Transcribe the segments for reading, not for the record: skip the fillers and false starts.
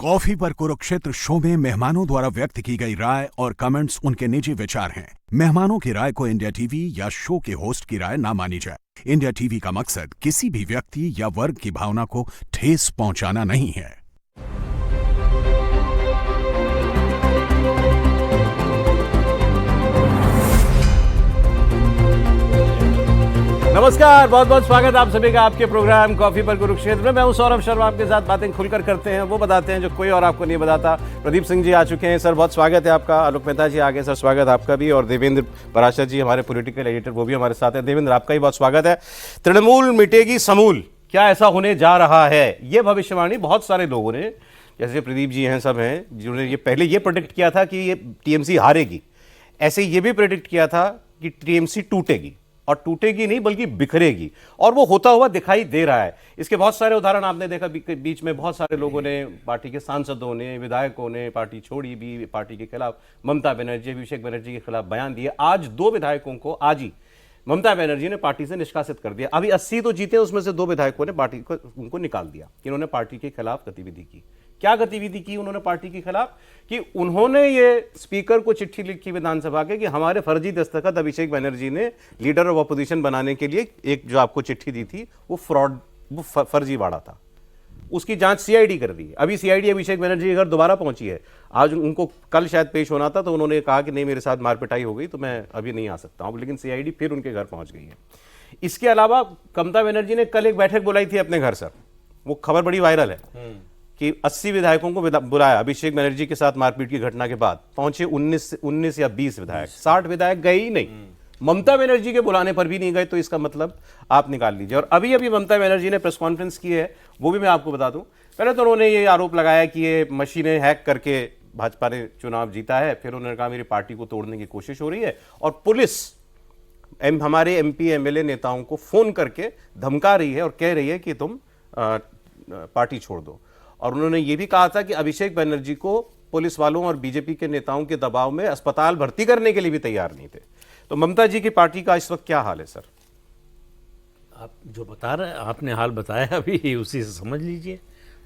Coffee पर Kurukshetra show में मेहमानों द्वारा व्यक्त की गई राय और कमेंट्स उनके निजी विचार हैं। मेहमानों की राय को इंडिया टीवी या शो के होस्ट की राय ना मानी जाए। इंडिया टीवी का मकसद किसी भी व्यक्ति या वर्ग की भावना को ठेस पहुंचाना नहीं है। नमस्कार, बहुत बहुत स्वागत आप सभी का आपके प्रोग्राम कॉफी पर कुरुक्षेत्र में। मैं हूं सौरभ शर्मा, आपके साथ बातें खुलकर करते हैं, वो बताते हैं जो कोई और आपको नहीं बताता। प्रदीप सिंह जी आ चुके हैं, सर बहुत स्वागत है आपका। आलोक मेहता जी आगे, सर स्वागत आपका भी। और देवेंद्र पराशर जी हमारे पॉलिटिकल एडिटर, वो भी हमारे साथ हैं। देवेंद्र आपका भी बहुत स्वागत है। तृणमूल मिटेगी समूल, क्या ऐसा होने जा रहा है? ये भविष्यवाणी बहुत सारे लोगों ने, जैसे प्रदीप जी हैं, सब हैं, जिन्होंने ये पहले ये प्रेडिक्ट किया था कि ये टीएमसी हारेगी। ऐसे ये भी प्रेडिक्ट किया था कि टीएमसी टूटेगी, और टूटेगी नहीं बल्कि बिखरेगी, और वो होता हुआ दिखाई दे रहा है। इसके बहुत सारे उदाहरण आपने देखा। बीच में बहुत सारे लोगों ने, पार्टी के सांसदों ने, विधायकों ने पार्टी छोड़ी भी, पार्टी के खिलाफ ममता बनर्जी, अभिषेक बनर्जी के खिलाफ बयान दिए। आज दो विधायकों को आज ही ममता बनर्जी ने पार्टी से निष्कासित कर दिया। अभी 80 तो जीते, उसमें से दो विधायकों ने पार्टी को उनको निकाल दिया कि इन्होंने पार्टी के खिलाफ गतिविधि की। क्या गतिविधि की उन्होंने पार्टी के खिलाफ? कि उन्होंने ये स्पीकर को चिट्ठी लिखी विधानसभा के कि हमारे फर्जी दस्तखत अभिषेक बनर्जी ने लीडर ऑफ अपोजिशन बनाने के लिए एक जो आपको चिट्ठी दी थी वो फ्रॉड, वो फर्जीवाड़ा था। उसकी जांच सीआईडी कर रही है। अभी सीआईडी अभिषेक बनर्जी के घर दोबारा पहुंची है। आज उनको कल शायद पेश होना था, तो उन्होंने कहा कि नहीं, मेरे साथ मारपिटाई हो गई तो मैं अभी नहीं आ सकता हूं, लेकिन सीआईडी फिर उनके घर पहुंच गई है। इसके अलावा ममता बनर्जी ने कल एक बैठक बुलाई थी अपने घर, सर वो खबर बड़ी वायरल है कि 80 विधायकों को बुलाया अभिषेक बनर्जी के साथ मारपीट की घटना के बाद। पहुंचे 19 या 20 विधायक, 60 विधायक गए ही नहीं। ममता बनर्जी के बुलाने पर भी नहीं गए, तो इसका मतलब आप निकाल लीजिए। और अभी अभी ममता बनर्जी ने प्रेस कॉन्फ्रेंस की है, वो भी मैं आपको बता दूं। पहले तो उन्होंने ये आरोप लगाया कि ये मशीनें हैक करके भाजपा ने चुनाव जीता है। फिर उन्होंने कहा मेरी पार्टी को तोड़ने की कोशिश हो रही है, और पुलिस हमारे एमपी एमएलए नेताओं को फोन करके धमका रही है और कह रही है कि तुम पार्टी छोड़ दो। और उन्होंने ये भी कहा था कि अभिषेक बनर्जी को पुलिस वालों और बीजेपी के नेताओं के दबाव में अस्पताल भर्ती करने के लिए भी तैयार नहीं थे। तो ममता जी की पार्टी का इस वक्त क्या हाल है, सर? आप जो बता रहे हैं, आपने हाल बताया अभी, उसी से समझ लीजिए।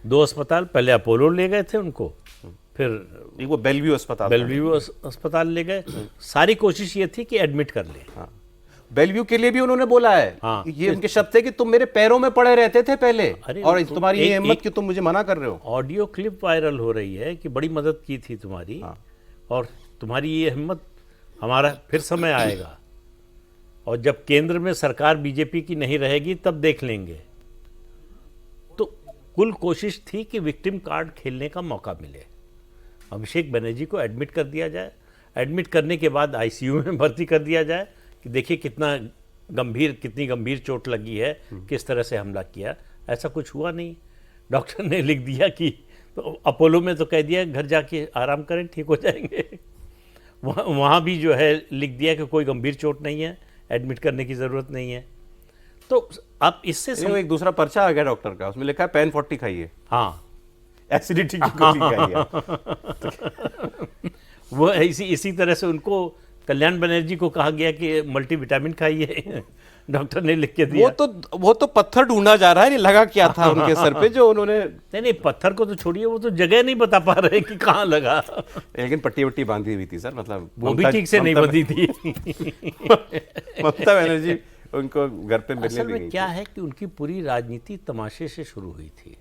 2 अस्पताल, पहले अपोलो ले गए थे उनको, फिर वो बेलव्यू अस्पताल ले गए। सारी कोशिश ये थी कि एडमिट कर ले। हाँ, बेलव्यू के लिए भी उन्होंने बोला है। हाँ, ये उनके शब्द थे कि तुम मेरे पैरों में पड़े रहते थे पहले, और तुम्हारी ये हिम्मत कि तुम मुझे मना कर रहे हो। ऑडियो क्लिप वायरल हो रही है कि बड़ी मदद की थी तुम्हारी। हाँ। और तुम्हारी ये हिम्मत, हमारा फिर समय आएगा, और जब केंद्र में सरकार बीजेपी की नहीं रहेगी तब देख लेंगे। तो कुल कोशिश थी कि विक्टिम कार्ड खेलने का मौका मिले। अभिषेक बनर्जी को एडमिट कर दिया जाए, एडमिट करने के बाद आईसीयू में भर्ती कर दिया जाए कि देखिए कितनी गंभीर चोट लगी है, किस तरह से हमला किया। ऐसा कुछ हुआ नहीं। डॉक्टर ने लिख दिया कि, तो अपोलो में तो कह दिया घर जाके आराम करें, ठीक हो जाएंगे। वहाँ भी जो है लिख दिया कि कोई गंभीर चोट नहीं है, एडमिट करने की ज़रूरत नहीं है। तो आप इससे एक दूसरा पर्चा आ गया डॉक्टर का, उसमें लिखा है पेन 40 खाइए। हाँ, एसिडिटी की गोली खाइए। वो इसी तरह से उनको कल्याण बनर्जी को कहा गया कि मल्टीविटामिन खाइए। डॉक्टर ने लिख के दिया। वो तो पत्थर ढूंढा जा रहा है, नहीं लगा क्या था उनके सर पे जो उन्होंने। नहीं, पत्थर को तो छोड़िए, वो तो जगह नहीं बता पा रहे कि कहाँ लगा। लेकिन पट्टी वट्टी बांधी हुई थी, सर, मतलब वो भी ठीक से नहीं बंधी थी। ममता बनर्जी उनको घर पे मिलने असल में क्या है कि उनकी पूरी राजनीति तमाशे से शुरू हुई थी।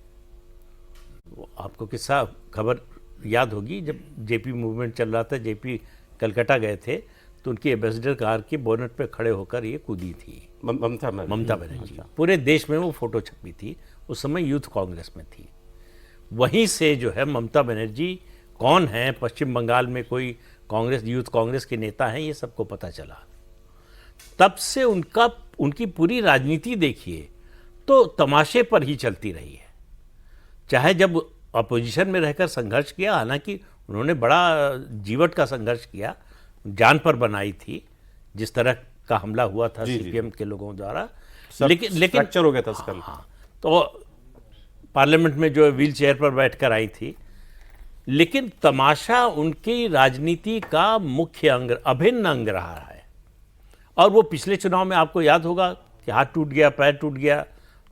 आपको किस्सा खबर याद होगी, जब जेपी मूवमेंट चल रहा था, जेपी कलकत्ता गए थे, तो उनकी एम्बेसडर कार के बोनट पे खड़े होकर ये कूदी थी ममता बनर्जी। पूरे देश में वो फोटो छपी थी। उस समय यूथ कांग्रेस में थी। वहीं से जो है ममता बनर्जी कौन है, पश्चिम बंगाल में कोई यूथ कांग्रेस के नेता हैं, ये सबको पता चला। तब से उनकी पूरी राजनीति देखिए तो तमाशे पर ही चलती रही है। चाहे जब अपोजिशन में रहकर संघर्ष किया, हालांकि उन्होंने बड़ा जीवट का संघर्ष किया, जान पर बनाई थी, जिस तरह का हमला हुआ था सीपीएम के लोगों द्वारा, लेकिन फ्रैक्चर हो गया था उसका। हाँ, तो पार्लियामेंट में जो है व्हील चेयर पर बैठकर आई थी। लेकिन तमाशा उनकी राजनीति का मुख्य अंग, अभिन्न अंग रहा है। और वो पिछले चुनाव में आपको याद होगा कि हाथ टूट गया, पैर टूट गया,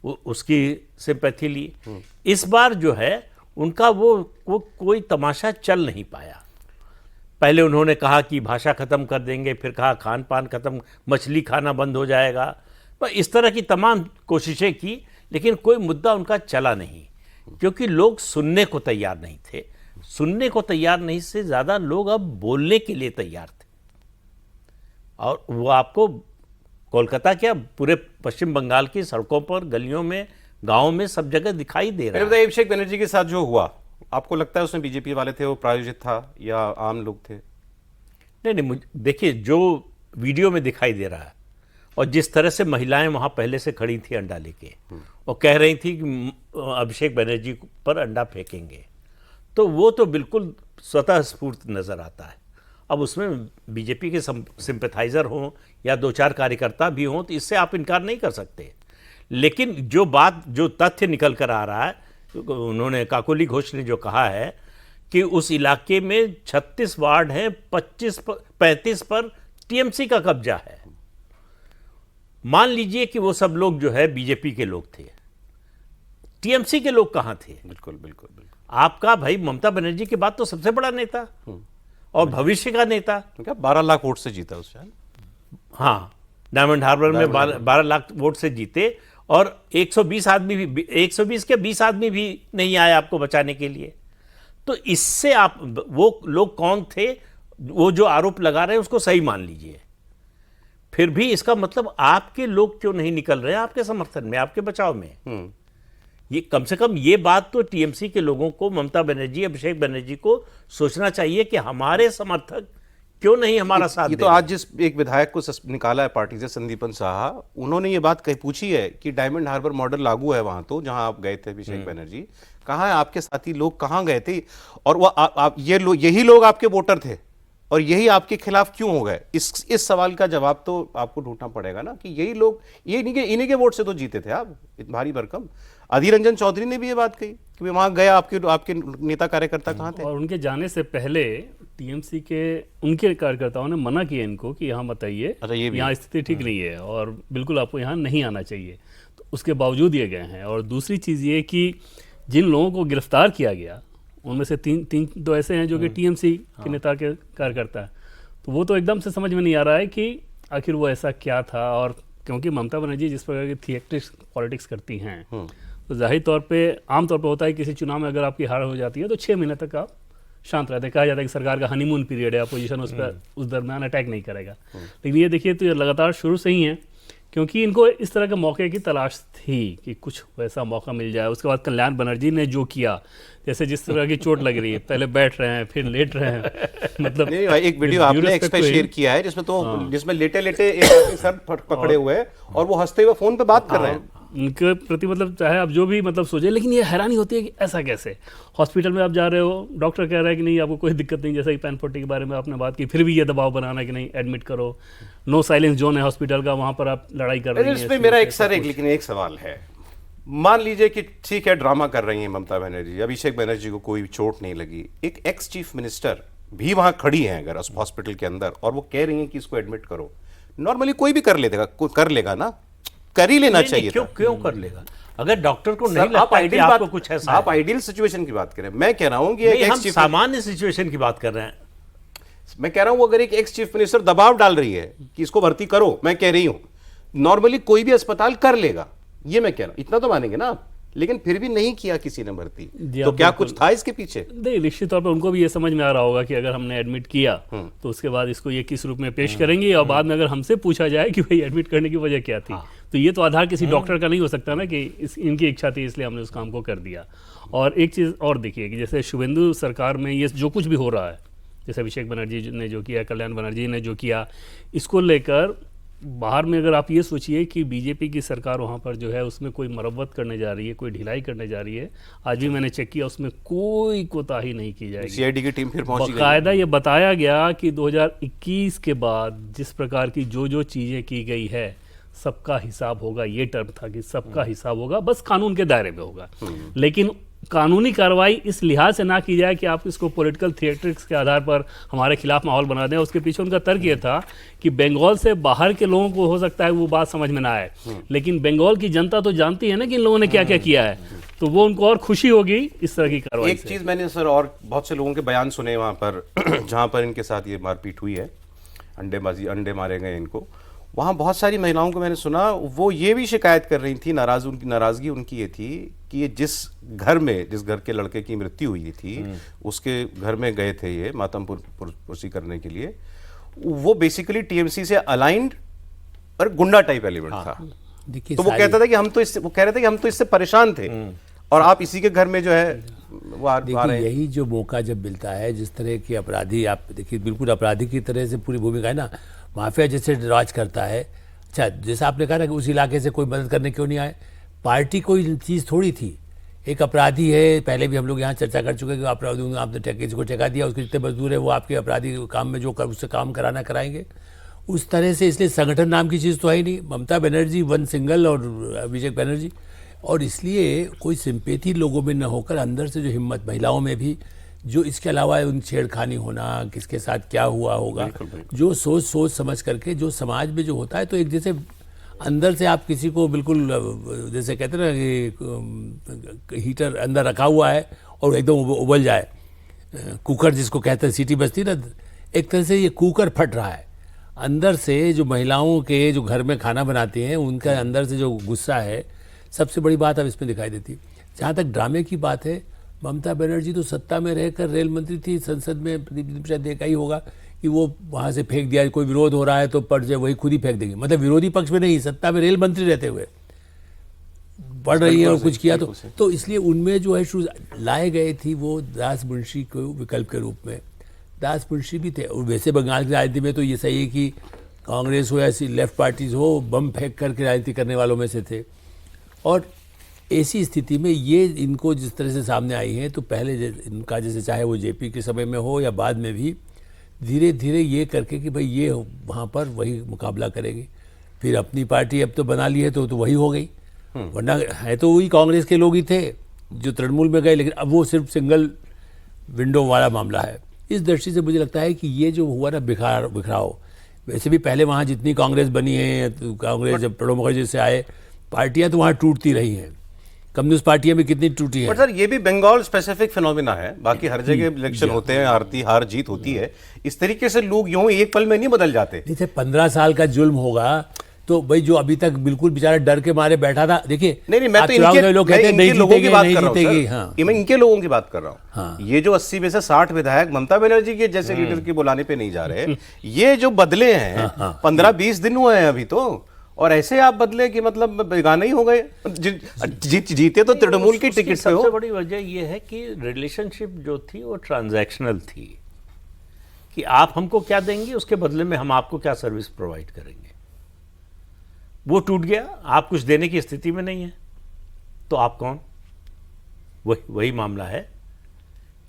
उसकी सिंपैथी ली। इस बार जो है उनका वो कोई तमाशा चल नहीं पाया। पहले उन्होंने कहा कि भाषा खत्म कर देंगे, फिर कहा खान पान खत्म, मछली खाना बंद हो जाएगा, पर इस तरह की तमाम कोशिशें की, लेकिन कोई मुद्दा उनका चला नहीं, क्योंकि लोग सुनने को तैयार नहीं थे। सुनने को तैयार नहीं से ज़्यादा लोग अब बोलने के लिए तैयार थे, और वो आपको कोलकाता क्या पूरे पश्चिम बंगाल की सड़कों पर, गलियों में, गाँव में, सब जगह दिखाई दे रहा है। अभिषेक बनर्जी के साथ जो हुआ, आपको लगता है उसमें बीजेपी वाले थे, वो प्रायोजित था या आम लोग थे? नहीं, देखिए जो वीडियो में दिखाई दे रहा है और जिस तरह से महिलाएं वहां पहले से खड़ी थी अंडा लेके और कह रही थी कि अभिषेक बनर्जी पर अंडा फेंकेंगे, तो वो तो बिल्कुल स्वतः स्फूर्त नजर आता है। अब उसमें बीजेपी के सिंपैथाइजर हों या 2-4 कार्यकर्ता भी हों, तो इससे आप इनकार नहीं कर सकते। लेकिन जो तथ्य निकल कर आ रहा है, उन्होंने काकोली घोष ने जो कहा है कि उस इलाके में 36 वार्ड हैं, 35 पर टीएमसी का कब्जा है। मान लीजिए कि वो सब लोग जो है बीजेपी के लोग थे, टीएमसी के लोग कहां थे? बिल्कुल बिल्कुल बिल्कुल। आपका भाई ममता बनर्जी के बाद तो सबसे बड़ा नेता और भविष्य का नेता, तो क्या 12 लाख वोट से जीता उससे? हाँ, डायमंड हार्बर में 12 लाख वोट से जीते, और 120 आदमी भी, 120 के 20 आदमी भी नहीं आए आपको बचाने के लिए। तो इससे आप वो लोग कौन थे, वो जो आरोप लगा रहे हैं उसको सही मान लीजिए। फिर भी इसका मतलब आपके लोग क्यों नहीं निकल रहे हैं आपके समर्थन में, आपके बचाव में? ये कम से कम ये बात तो टीएमसी के लोगों को, ममता बनर्जी, अभिषेक बनर्जी को सोचना चाहिए कि हमारे समर्थक क्यों नहीं हमारा साथ ये दे तो रहे? आज जिस एक विधायक को निकाला है पार्टी से, संदीपन साहा, उन्होंने ये बात कही पूछी है कि डायमंड हार्बर मॉडल लागू है वहां, तो जहां आप गए थे अभिषेक बनर्जी, कहाँ है आपके साथी लोग, कहाँ गए थे? और वो यही लोग आपके वोटर थे और यही आपके खिलाफ क्यों हो गए? इस सवाल का जवाब तो आपको ढूंढना पड़ेगा ना, कि यही लोग, ये इन्हीं के वोट से तो जीते थे आप भारी भरकम। अधीर रंजन चौधरी ने भी ये बात कही कि वहां गया, आपके नेता कार्यकर्ता कहाँ थे? और उनके जाने से पहले टीएमसी के उनके कार्यकर्ताओं ने मना किया इनको कि यहाँ मत आइए, अच्छा, ये भी यहाँ स्थिति ठीक नहीं है और बिल्कुल आपको यहाँ नहीं आना चाहिए। तो उसके बावजूद ये गए हैं। और दूसरी चीज़ ये कि जिन लोगों को गिरफ्तार किया गया, उनमें से तीन तो ऐसे हैं जो कि टीएमसी के नेता के कार्यकर्ता हैं। तो वो तो एकदम से समझ में नहीं आ रहा है कि आखिर वो ऐसा क्या था। और क्योंकि ममता बनर्जी जिस प्रकार की थिएट्रिक्स पॉलिटिक्स करती हैं, तो जाहिर तौर पे आमतौर पे होता है किसी चुनाव में अगर आपकी हार हो जाती है तो 6 महीने तक आप शांत रहते हैं। कहा जाता है कि सरकार का हनीमून पीरियड है, अपोजिशन उस पर उस दरमियान अटैक नहीं करेगा। लेकिन ये देखिए, तो ये लगातार शुरू से ही है, क्योंकि इनको इस तरह के मौके की तलाश थी कि कुछ वैसा मौका मिल जाए। उसके बाद कल्याण बनर्जी ने जो किया, जैसे जिस तरह की चोट लग रही है, पहले बैठ रहे हैं फिर लेट रहे हैं, मतलब नहीं भाई, एक वीडियो आपने एक्स पे शेयर किया है जिसमें लेटे लेटे एक आदमी सर पकड़े हुए है और वो हंसते हुए फोन पे बात कर रहे हैं। उनके प्रति मतलब चाहे आप जो भी मतलब सोचे, लेकिन ये हैरानी होती है कि ऐसा कैसे? हॉस्पिटल में आप जा रहे हो, डॉक्टर कह रहा है कि नहीं आपको कोई दिक्कत नहीं, जैसा कि पैन 40 के बारे में आपने बात की, फिर भी ये दबाव बनाना कि नहीं एडमिट करो, नो साइलेंस जोन है हॉस्पिटल का, वहां पर आप लड़ाई कर रही हैं। इसमें मेरा लेकिन एक सवाल है। मान लीजिए कि ठीक है, ड्रामा कर रही है ममता बनर्जी, अभिषेक बनर्जी को कोई चोट नहीं लगी, एक एक्स चीफ मिनिस्टर भी वहां खड़ी है अगर हॉस्पिटल के अंदर और वो कह रही है कि इसको एडमिट करो, नॉर्मली कोई भी कर लेगा ना, कर ही लेना चाहिए। क्यों कर लेगा? अगर डॉक्टर को नहीं लगता है कि आपको कुछ ऐसा, आप आइडियल सिचुएशन की बात करें, मैं कह रहा हूं कि हम सामान्य सिचुएशन की बात कर रहे हैं। मैं कह रहा हूं अगर एक एक्स चीफ मिनिस्टर दबाव डाल रही है कि इसको भर्ती करो, मैं कह रही हूं नॉर्मली कोई भी अस्पताल कर लेगा, ये मैं कह रहा हूं, इतना तो मानेंगे ना आप। लेकिन फिर भी नहीं किया किसी ने भर्ती, तो क्या कुछ था इसके पीछे? नहीं, निश्चित तौर पर उनको भी ये समझ में आ रहा होगा कि अगर हमने एडमिट किया तो उसके बाद इसको ये किस रूप में पेश करेंगे, और बाद में अगर हमसे पूछा जाए कि भाई एडमिट करने की वजह क्या थी, तो ये तो आधार किसी डॉक्टर का नहीं हो सकता ना कि इनकी इच्छा थी इसलिए हमने उस काम को कर दिया। और एक चीज़ और देखिए कि जैसे शुभेंदु सरकार में ये जो कुछ भी हो रहा है, जैसे अभिषेक बनर्जी ने जो किया, कल्याण बनर्जी ने जो किया, इसको लेकर बाहर में अगर आप ये सोचिए कि बीजेपी की सरकार वहाँ पर जो है उसमें कोई मरम्मत करने जा रही है, कोई ढिलाई करने जा रही है, आज भी मैंने चेक किया, उसमें कोई कोताही नहीं की जाएगी। सीआईडी की टीम फिर पहुंची, बाकायदा ये बताया गया कि 2021 के बाद जिस प्रकार की जो चीज़ें की गई है सबका हिसाब होगा। ये टर्म था कि सबका हिसाब होगा, बस कानून के दायरे में होगा। लेकिन कानूनी कार्रवाई इस लिहाज से ना की जाए कि आप इसको पॉलिटिकल थिएट्रिक्स के आधार पर हमारे खिलाफ माहौल बना दें। उसके पीछे उनका तर्क ये था कि बंगाल से बाहर के लोगों को हो सकता है वो बात समझ में ना आए, लेकिन बंगाल की जनता तो जानती है ना कि इन लोगों ने क्या क्या किया है, तो वो उनको और खुशी होगी इस तरह की कार्रवाई एक चीज मैंने सर और बहुत से लोगों के बयान सुने वहां पर जहां पर इनके साथ ये मारपीट हुई है, अंडे मारे गए इनको, वहाँ बहुत सारी महिलाओं को मैंने सुना वो ये भी शिकायत कर रही थी, नाराजगी उनकी ये थी कि ये जिस घर के लड़के की मृत्यु हुई थी उसके घर में गए थे ये मातम पुरसी करने के लिए, वो बेसिकली टीएमसी से अलाइंड और गुंडा टाइप एलिमेंट था। देखिए तो वो कहता था कि वो कह रहे थे कि हम तो इससे परेशान थे और आप इसी के घर में जो है वो आ रहे हैं। यही जो मौका जब मिलता है, जिस तरह के अपराधी, आप देखिए बिल्कुल अपराधी की तरह से पूरी भूमिका है ना, माफिया जैसे राज करता है। अच्छा, जैसा आपने कहा ना कि उस इलाके से कोई मदद करने क्यों नहीं आए, पार्टी कोई चीज़ थोड़ी थी, एक अपराधी है, पहले भी हम लोग यहाँ चर्चा कर चुके हैं कि अपराधी आपने किसी को ठेका दिया, उसके जितने मजदूर है वो आपके अपराधी काम में जो उससे काम कराना कराएंगे उस तरह से। इसलिए संगठन नाम की चीज़ तो है ही नहीं, ममता बनर्जी वन सिंगल और अभिषेक बनर्जी, और इसलिए कोई सिंपैथी लोगों में न होकर अंदर से जो हिम्मत महिलाओं में भी, जो इसके अलावा उन छेड़खानी होना, किसके साथ क्या हुआ होगा, जो सोच समझ करके जो समाज में जो होता है, तो एक जैसे अंदर से आप किसी को बिल्कुल जैसे कहते हैं ना कि हीटर अंदर रखा हुआ है और एकदम उबल जाए, कुकर जिसको कहते हैं सीटी बजती ना, एक तरह से ये कुकर फट रहा है अंदर से। जो महिलाओं के जो घर में खाना बनाती हैं उनका अंदर से जो गुस्सा है, सबसे बड़ी बात अब इसमें दिखाई देती। जहाँ तक ड्रामे की बात है, ममता बनर्जी तो सत्ता में रहकर रेल मंत्री थी, संसद में प्रदीप शायद देखा ही होगा कि वो वहाँ से फेंक दिया, कोई विरोध हो रहा है तो पढ़ जाए वही खुद ही फेंक देंगे, मतलब विरोधी पक्ष में नहीं, सत्ता में रेल मंत्री रहते हुए पढ़ रही है और कुछ किया तो इसलिए उनमें जो है लाए गए थी वो दास मुंशी को विकल्प के रूप में। दास मुंशी भी थे, और वैसे बंगाल की राजनीति में तो ये सही है कि कांग्रेस हो या लेफ्ट पार्टीज हो, बम फेंक करके राजनीति करने वालों में से थे। और ऐसी स्थिति में ये इनको जिस तरह से सामने आई है, तो पहले इनका जैसे चाहे वो जेपी के समय में हो या बाद में भी, धीरे धीरे ये करके कि भाई ये वहाँ पर वही मुकाबला करेगी, फिर अपनी पार्टी अब तो बना ली है तो वही हो गई, वरना है तो वही कांग्रेस के लोग ही थे जो तृणमूल में गए, लेकिन अब वो सिर्फ सिंगल विंडो वाला मामला है। इस दृष्टि से मुझे लगता है कि ये जो हुआ ना बिखराव, वैसे भी पहले वहाँ जितनी कांग्रेस बनी है, तो कांग्रेस जब प्रणब मुखर्जी से आए, पार्टियां तो वहाँ टूटती रही हैं, कम्युनिस्ट पार्टियां भी कितनी टूटी है। पर सर ये भी बंगाल स्पेसिफिक फिनोमिना है, बाकी हर जगह इलेक्शन होते हैं, हार जीत होती है, इस तरीके से लोग यूं एक पल में नहीं बदल जाते। जैसे 15 साल का जुल्म होगा तो भाई जो अभी तक बिल्कुल बेचारा डर के मारे बैठा था, देखिए नहीं मैं तो इनके लोगों की बात कर रहा हूँ, हाँ। मैं इनके लोगों की बात कर रहा हूँ, हाँ। ये जो 80 में से 60 विधायक ममता बनर्जी के जैसे लीडर के बुलाने पे नहीं जा रहे, ये जो बदले हैं 15-20 दिन हुए हैं अभी तो, और ऐसे आप बदले कि मतलब बेगाने ही हो गए, जीते तो तृणमूल की टिकट पे हो। सबसे बड़ी वजह यह है कि रिलेशनशिप जो थी वो ट्रांजैक्शनल थी, कि आप हमको क्या देंगे उसके बदले में हम आपको क्या सर्विस प्रोवाइड करेंगे। वो टूट गया, आप कुछ देने की स्थिति में नहीं है तो आप कौन। वही मामला है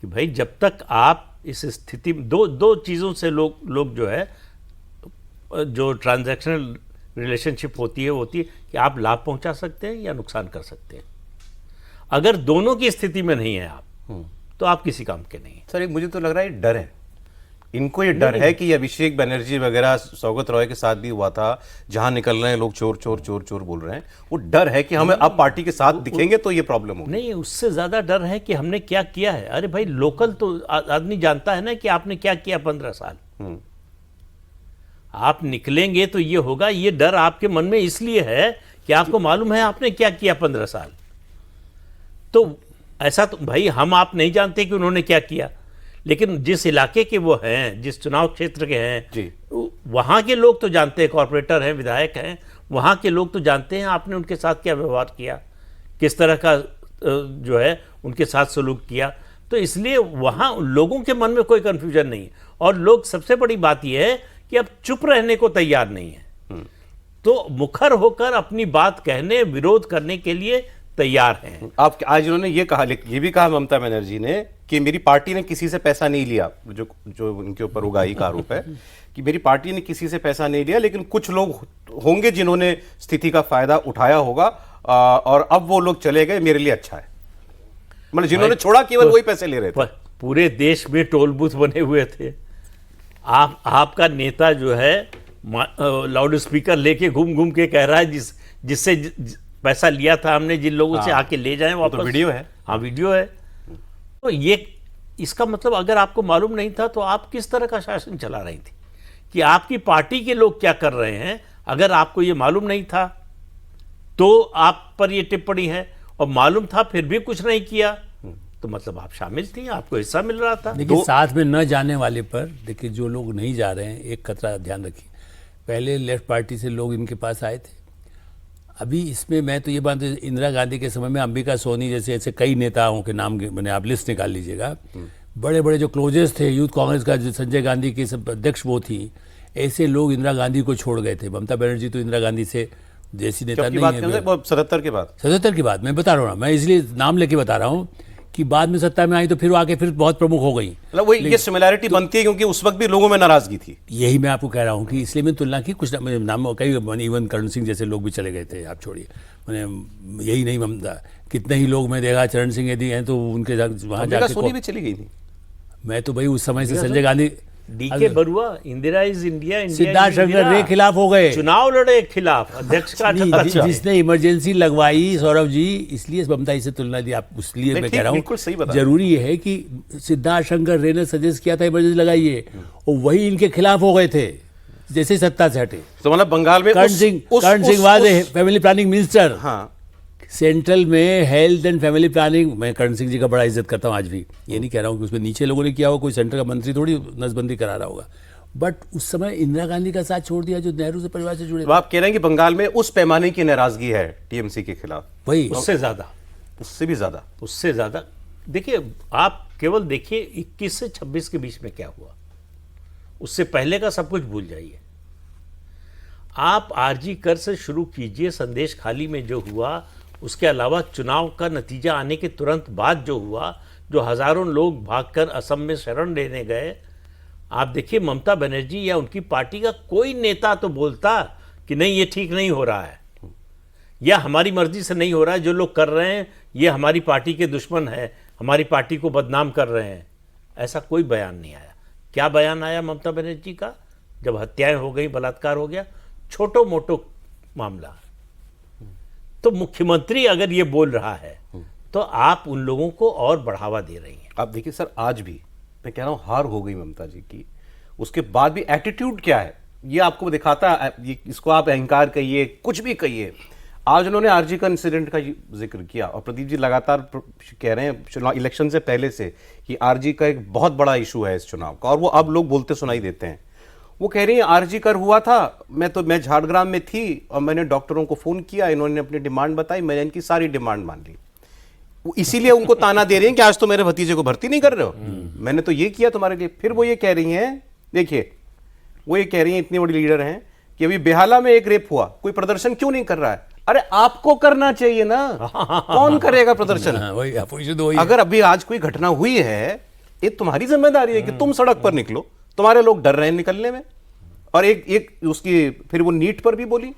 कि भाई जब तक आप इस स्थिति में दो चीज़ों से लोग जो है, जो ट्रांजैक्शनल रिलेशनशिप होती है कि आप लाभ पहुंचा सकते हैं या नुकसान कर सकते हैं। अगर दोनों की स्थिति में नहीं है आप, तो आप किसी काम के नहीं। सर एक मुझे तो लग रहा है डर है इनको, ये डर है कि अभिषेक बनर्जी वगैरह सौगत रॉय के साथ भी हुआ था, जहां निकल रहे हैं लोग चोर चोर चोर चोर बोल रहे हैं, वो डर है कि हमें अब पार्टी के साथ दिखेंगे तो ये प्रॉब्लम हो। नहीं, उससे ज्यादा डर है कि हमने क्या किया है। अरे भाई लोकल तो आदमी जानता है ना कि आपने क्या किया 15 साल। आप निकलेंगे तो ये होगा, ये डर आपके मन में इसलिए है कि आपको मालूम है आपने क्या किया 15 साल। तो ऐसा तो भाई हम आप नहीं जानते कि उन्होंने क्या किया, लेकिन जिस इलाके के वो हैं, जिस चुनाव क्षेत्र के हैं, वहाँ के लोग तो जानते हैं, कॉर्पोरेटर हैं, विधायक हैं, वहाँ के लोग तो जानते हैं आपने उनके साथ क्या व्यवहार किया, किस तरह का जो है उनके साथ सलूक किया। तो इसलिए वहाँ लोगों के मन में कोई कन्फ्यूजन नहीं है, और लोग सबसे बड़ी बात यह है कि अब चुप रहने को तैयार नहीं है, तो मुखर होकर अपनी बात कहने, विरोध करने के लिए तैयार हैं। आप आज इन्होंने ये भी कहा ममता बनर्जी ने कि मेरी पार्टी ने किसी से पैसा नहीं लिया, जो उनके ऊपर उगाही का आरोप है कि मेरी पार्टी ने किसी से पैसा नहीं लिया, लेकिन कुछ लोग होंगे जिन्होंने स्थिति का फायदा उठाया होगा, और अब वो लोग चले गए, मेरे लिए अच्छा है। मतलब जिन्होंने छोड़ा केवल वही पैसे ले रहे थे। पूरे देश में टोल बूथ बने हुए थे। आपका नेता जो है लाउड स्पीकर लेके घूम घूम के कह रहा है जिससे पैसा लिया था हमने, जिन लोगों से आके ले जाएं वापस। तो वीडियो है। हाँ, वीडियो है। तो ये इसका मतलब अगर आपको मालूम नहीं था तो आप किस तरह का शासन चला रही थी कि आपकी पार्टी के लोग क्या कर रहे हैं, अगर आपको ये मालूम नहीं था तो आप पर ये टिप्पणी है, और मालूम था फिर भी कुछ नहीं किया तो मतलब आप शामिल थी, आपको हिस्सा मिल रहा था। देखिए साथ में न जाने वाले पर देखिए जो लोग नहीं जा रहे हैं, एक खतरा ध्यान रखिए। पहले लेफ्ट पार्टी से लोग इनके पास आए थे, अभी इसमें मैं तो ये बात, इंदिरा गांधी के समय में अंबिका सोनी जैसे ऐसे कई नेताओं के नाम मैंने आप लिस्ट निकाल लीजिएगा, बड़े बड़े जो क्लोजेस्ट थे यूथ कांग्रेस का, जो संजय गांधी के सब अध्यक्ष वो थी, ऐसे लोग इंदिरा गांधी को छोड़ गए थे। ममता बनर्जी तो इंदिरा गांधी से जैसी नेता नहीं है। 77 के बाद, 77 के बाद मैं बता रहा हूँ, मैं इसलिए नाम लेके बता रहा हूँ कि बाद में सत्ता में आई तो फिर आके फिर बहुत प्रमुख हो गई। मतलब वही ये सिमिलैरिटी बनती है क्योंकि उस वक्त भी लोगों में नाराजगी थी। यही मैं आपको कह रहा हूँ कि इसलिए मैं तुलना की, कुछ नाम कई इवन करण सिंह जैसे लोग भी चले गए थे, आप छोड़िए, मैंने यही नहीं ममता, कितने ही लोग मैं देखा, चरण सिंह यदि हैं तो उनके वहाँ जाके सोनी भी चली गई थी। मैं तो भाई उस समय से संजय गांधी, डीके बरुआ, इंदिरा इज इंडिया, सिद्धार्थ शंकर रे खिलाफ हो गए, चुनाव लड़े खिलाफ अध्यक्ष का। जिसने इमरजेंसी लगवाई सौरभ जी, इसलिए ममता से तुलना दी आप, उसलिए मैं कह रहा हूँ जरूरी है कि सिद्धार्थ शंकर रे ने सजेस्ट किया था इमरजेंसी लगाइए, और वही इनके खिलाफ हो गए थे जैसे सत्ता से हटे। तो मतलब बंगाल में Karan Singh was family planning minister. हाँ, सेंट्रल में हेल्थ एंड फैमिली प्लानिंग, मैं करण सिंह जी का बड़ा इज्जत करता हूँ आज भी, ये नहीं कह रहा हूँ कि उसमें नीचे लोगों ने किया हो, कोई सेंटर का मंत्री थोड़ी नसबंदी करा रहा होगा, बट उस समय इंदिरा गांधी का साथ छोड़ दिया जो नेहरू से परिवार से जुड़े। तो आप कह रहे हैं कि बंगाल में उस पैमाने की नाराजगी है टीएमसी के खिलाफ? वही, उससे ज्यादा, उससे भी ज्यादा, उससे ज्यादा। देखिए आप केवल देखिए 21 से 26 के बीच में क्या हुआ, उससे पहले का सब कुछ भूल जाइए। आप आरजी कर से शुरू कीजिए, संदेश खाली में जो हुआ, उसके अलावा चुनाव का नतीजा आने के तुरंत बाद जो हुआ, जो हजारों लोग भागकर असम में शरण लेने गए, आप देखिए ममता बनर्जी या उनकी पार्टी का कोई नेता तो बोलता कि नहीं ये ठीक नहीं हो रहा है, या हमारी मर्जी से नहीं हो रहा है, जो लोग कर रहे हैं ये हमारी पार्टी के दुश्मन है, हमारी पार्टी को बदनाम कर रहे हैं। ऐसा कोई बयान नहीं आया। क्या बयान आया ममता बनर्जी का? जब हत्याएं हो गई, बलात्कार हो गया, छोटो मोटो मामला, तो मुख्यमंत्री अगर ये बोल रहा है तो आप उन लोगों को और बढ़ावा दे रही हैं। आप देखिए सर, आज भी मैं कह रहा हूं हार हो गई ममता जी की, उसके बाद भी एटीट्यूड क्या है ये आपको दिखाता है। ये इसको आप अहंकार कहिए, कुछ भी कहिए। आज उन्होंने आरजी का इंसिडेंट का जिक्र किया, और प्रदीप जी लगातार कह रहे हैं चुनाव इलेक्शन से पहले से कि आरजी का एक बहुत बड़ा इशू है इस चुनाव का, और वो अब लोग बोलते सुनाई देते हैं। वो कह रही है आरजी कर हुआ था, मैं झाड़ग्राम में थी और मैंने डॉक्टरों को फोन किया, इन्होंने अपनी डिमांड बताई, मैंने इनकी सारी डिमांड मान ली। वो इसीलिए उनको ताना दे रही हैं कि आज तो मेरे भतीजे को भर्ती नहीं कर रहे हो, मैंने तो ये किया तुम्हारे लिए। फिर वो ये कह रही हैं, देखिए वो ये कह रही हैं, इतनी बड़ी लीडर हैं कि अभी बेहाला में एक रेप हुआ, कोई प्रदर्शन क्यों नहीं कर रहा है? अरे आपको करना चाहिए ना, कौन करेगा प्रदर्शन? अगर अभी आज कोई घटना हुई है, ये तुम्हारी जिम्मेदारी है कि तुम सड़क पर निकलो, तुम्हारे लोग डर रहे हैं निकलने में। और एक उसकी फिर वो नीट पर भी बोली,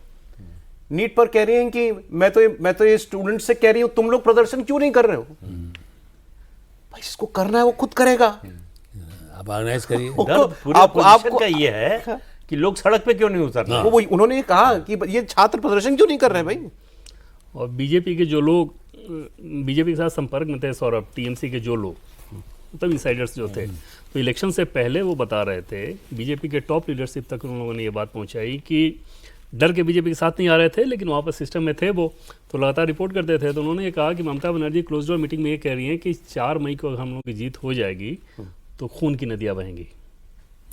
नीट पर कह रही हैं कि मैं तो ये स्टूडेंट से कह रही हूं तुम लोग प्रदर्शन क्यों नहीं कर रहे हो? भाई जिसको करना है वो खुद करेगा, आप ऑर्गेनाइज करिए। आपका ये है कि लोग सड़क पे क्यों नहीं उतर रहे? वो उन्होंने कहा कि ये छात्र प्रदर्शन क्यों नहीं कर रहे हैं भाई। और बीजेपी के जो लोग बीजेपी के साथ संपर्क में थे सौरभ, टीएमसी के जो लोग मतलब इंसाइडर्स जो थे, तो इलेक्शन से पहले वो बता रहे थे, बीजेपी के टॉप लीडरशिप तक उन लोगों ने ये बात पहुंचाई कि डर के बीजेपी के साथ नहीं आ रहे थे, लेकिन वहाँ पर सिस्टम में थे वो, तो लगातार रिपोर्ट करते थे। तो उन्होंने ये कहा कि Mamata Banerjee close door meeting में ये कह रही हैं कि 4 मई को अगर हम लोगों की जीत हो जाएगी तो खून की नदियाँ बहेंगी।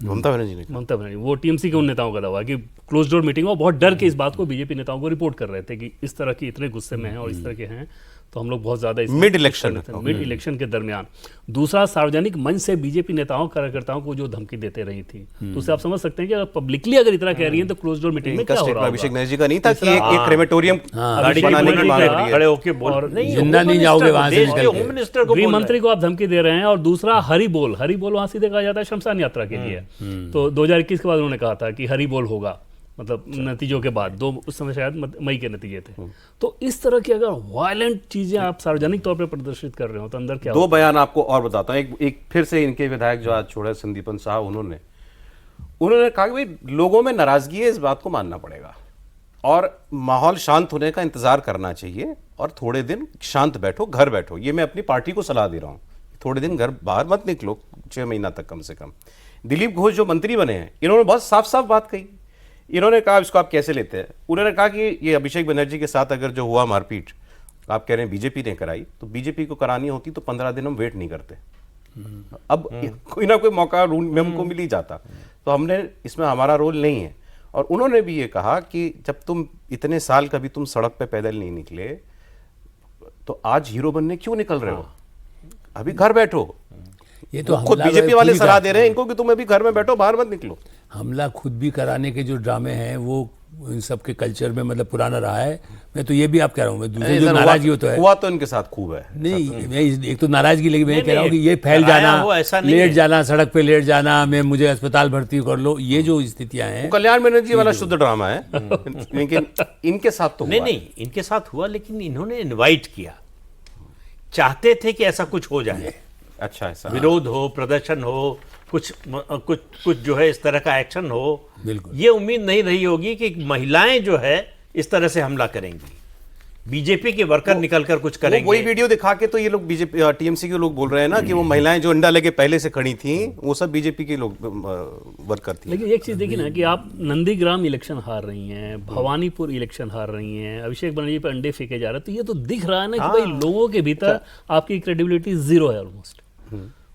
ममता बनर्जी ने, ममता बनर्जी, वो टीएमसी के उन नेताओं का दावा कि क्लोज डोर मीटिंग में बहुत डर के इस बात को बीजेपी नेताओं को रिपोर्ट कर रहे थे कि इस तरह की इतने गुस्से में हैं और इस तरह के हैं, तो हम लोग बहुत ज्यादा मिड इलेक्शन के दरमियान। दूसरा, सार्वजनिक मंच से बीजेपी नेताओं कार्यकर्ताओं को जो धमकी देते रही थी, तो उससे आप समझ सकते हैं कि अगर पब्लिकली अगर इतना कह रही है तो क्लोज डोर मीटिंग में क्या हो रहा है। अभिषेक बनर्जी का नहीं था कि एक क्रेमेटोरियम बनाने की मांग रही है, खड़े होके बोल जिंदा नहीं जाओगे वहां से निकल के। होम मिनिस्टर को, गृह मंत्री को आप धमकी दे रहे हैं। और दूसरा, हरी बोल वहां सीधे कहा जाता है शमशान यात्रा के लिए, तो 2021 के बाद उन्होंने कहा था कि हरी बोल होगा, मतलब नतीजों के बाद दो, उस समय शायद मई के नतीजे थे। तो इस तरह की अगर वायलेंट चीजें आप सार्वजनिक तौर पे प्रदर्शित कर रहे हो तो अंदर क्या दो बयान आपको और बताता हूँ। एक फिर से इनके विधायक जो आज छोड़े संदीपन साहब, उन्होंने कहा कि भाई लोगों में नाराजगी है, इस बात को मानना पड़ेगा और माहौल शांत होने का इंतजार करना चाहिए और थोड़े दिन शांत बैठो, घर बैठो। ये मैं अपनी पार्टी को सलाह दे रहा हूँ, थोड़े दिन घर बाहर मत निकलो, 6 महीना तक कम से कम। दिलीप घोष जो मंत्री बने हैं, इन्होंने बहुत साफ साफ बात कही। इन्होंने कहा, इसको आप कैसे लेते हैं, उन्होंने कहा कि ये अभिषेक बनर्जी के साथ अगर जो हुआ मारपीट, आप कह रहे हैं बीजेपी ने कराई, तो बीजेपी को करानी होती तो 15 दिन हम वेट नहीं करते। अब कोई ना कोई मौका रूल में हमको मिल ही जाता, तो हमने इसमें हमारा रोल नहीं है। और उन्होंने भी ये कहा कि जब तुम इतने साल कभी तुम सड़क पे पैदल नहीं निकले, तो आज हीरो बनने क्यों निकल रहे हो? अभी घर बैठो। ये तो खुद हमला बीजेपी वाले खुद ही सलाह कर- दे रहे हैं इनको कि तुम अभी घर में बैठो, बाहर मत निकलो। हमला खुद भी कराने के जो ड्रामे हैं वो इन सबके कल्चर में मतलब पुराना रहा है। मैं तो ये भी आप कह रहा हूँ, मैं दूसरे जो नाराजगी हो तो है हुआ तो इनके साथ खूब है। नहीं, मैं एक तो नाराजगी लगी, मैं नहीं, कह रहा हूँ कि नहीं, ये फैल कराया जाना, हो ऐसा नहीं लेट है। जाना, सड़क पे लेट जाना, मैं मुझे अस्पताल भर्ती कर लो, ये जो स्थितियां हैं। कल्याण बनर्जी वाला शुद्ध ड्रामा है, लेकिन इनके साथ तो नहीं हुआ है। नहीं, इनके साथ हुआ, लेकिन इन्होंने इनवाइट किया, चाहते थे कि ऐसा कुछ हो जाए, अच्छा, ऐसा विरोध हो, प्रदर्शन हो, कुछ कुछ जो है इस तरह का एक्शन हो। बिल्कुल। ये उम्मीद नहीं रही होगी कि महिलाएं जो है इस तरह से हमला करेंगी, बीजेपी के वर्कर निकलकर कुछ करेंगे। वही वीडियो दिखा के तो ये लोग बीजेपी टीएमसी के लोग बोल रहे हैं ना कि वो महिलाएं जो अंडा लेके पहले से खड़ी थी, वो सब बीजेपी के लोग वर्कर थी। लेकिन एक चीज देखिए ना कि आप नंदीग्राम इलेक्शन हार रही हैं, भवानीपुर इलेक्शन हार रही हैं, अभिषेक बनर्जी पे अंडे फेंके जा रहे हैं, तो ये तो दिख रहा है ना कि भाई लोगों के भीतर आपकी क्रेडिबिलिटी जीरो है ऑलमोस्ट।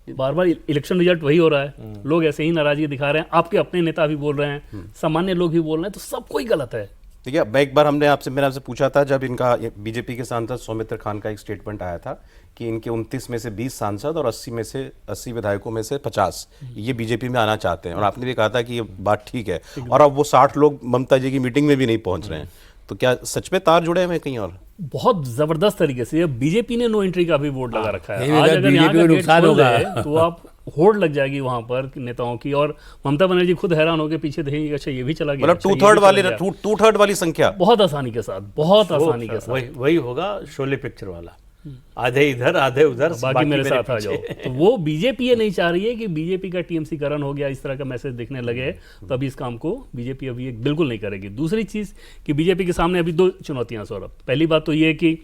बार बार इलेक्शन रिजल्ट वही हो रहा है, लोग ऐसे ही नाराजगी दिखा रहे हैं, आपके अपने नेता भी बोल रहे हैं, सामान्य लोग भी बोल रहे हैं, तो सब कोई गलत है। ठीक है, मैं एक बार मैंने आपसे पूछा था, जब इनका बीजेपी के सांसद सौमित्र खान का एक स्टेटमेंट आया था कि इनके 29 में से 20 सांसद और 80 विधायकों में से 50 ये बीजेपी में आना चाहते हैं, और आपने भी कहा था कि ये बात ठीक है, और अब वो 60 लोग ममता जी की मीटिंग में भी नहीं पहुंच रहे हैं। तो क्या सच में तार जुड़े हैं कहीं और? बहुत जबरदस्त तरीके से बीजेपी ने नो एंट्री का भी बोर्ड लगा रखा है। नहीं, आज अगर अगर यहाँ बीजेपी का को गेट नुकसान खोल होगा दे, तो आप होड़ लग जाएगी वहां पर नेताओं की, और ममता बनर्जी खुद हैरान होकर पीछे देखेंगे, अच्छा ये भी चला गया, मतलब अच्छा, ये भी 2/3 वाली संख्या बहुत आसानी के साथ, बहुत आसानी के साथ। वही होगा शोले पिक्चर वाला, आधे इधर आधे उधर, बाकी मेरे साथ आ पीछे। जाओ। तो वो बीजेपी ये नहीं चाह रही है कि बीजेपी का टीएमसी करण हो गया, इस तरह का मैसेज दिखने लगे, तो अभी इस काम को बीजेपी अभी एक बिल्कुल नहीं करेगी। दूसरी चीज कि बीजेपी के सामने अभी 2 चुनौतियां सौरभ। पहली बात तो ये कि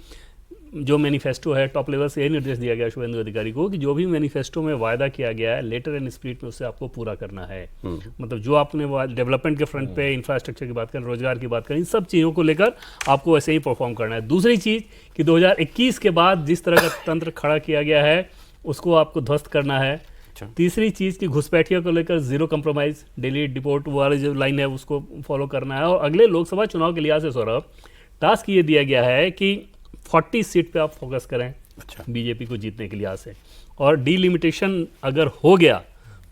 जो मैनिफेस्टो है, टॉप लेवल से यही निर्देश दिया गया शुभेंदु अधिकारी को कि जो भी मैनिफेस्टो में वायदा किया गया है, लेटर एंड स्पिरिट में उससे आपको पूरा करना है। मतलब जो आपने डेवलपमेंट के फ्रंट पे, इंफ्रास्ट्रक्चर की बात करें, रोजगार की बात करें, इन सब चीज़ों को लेकर आपको ऐसे ही परफॉर्म करना है। दूसरी चीज़ कि 2021 के बाद जिस तरह का तंत्र खड़ा किया गया है उसको आपको ध्वस्त करना है। तीसरी चीज़ की घुसपैठियों को लेकर जीरो कंप्रोमाइज, डिलीट डिपोर्ट वाली जो लाइन है उसको फॉलो करना है। और अगले लोकसभा चुनाव के लिहाज से सौरभ टास्क ये दिया गया है कि 40 सीट पे आप फोकस करें बीजेपी को जीतने के लिहाज से, और डीलिमिटेशन अगर हो गया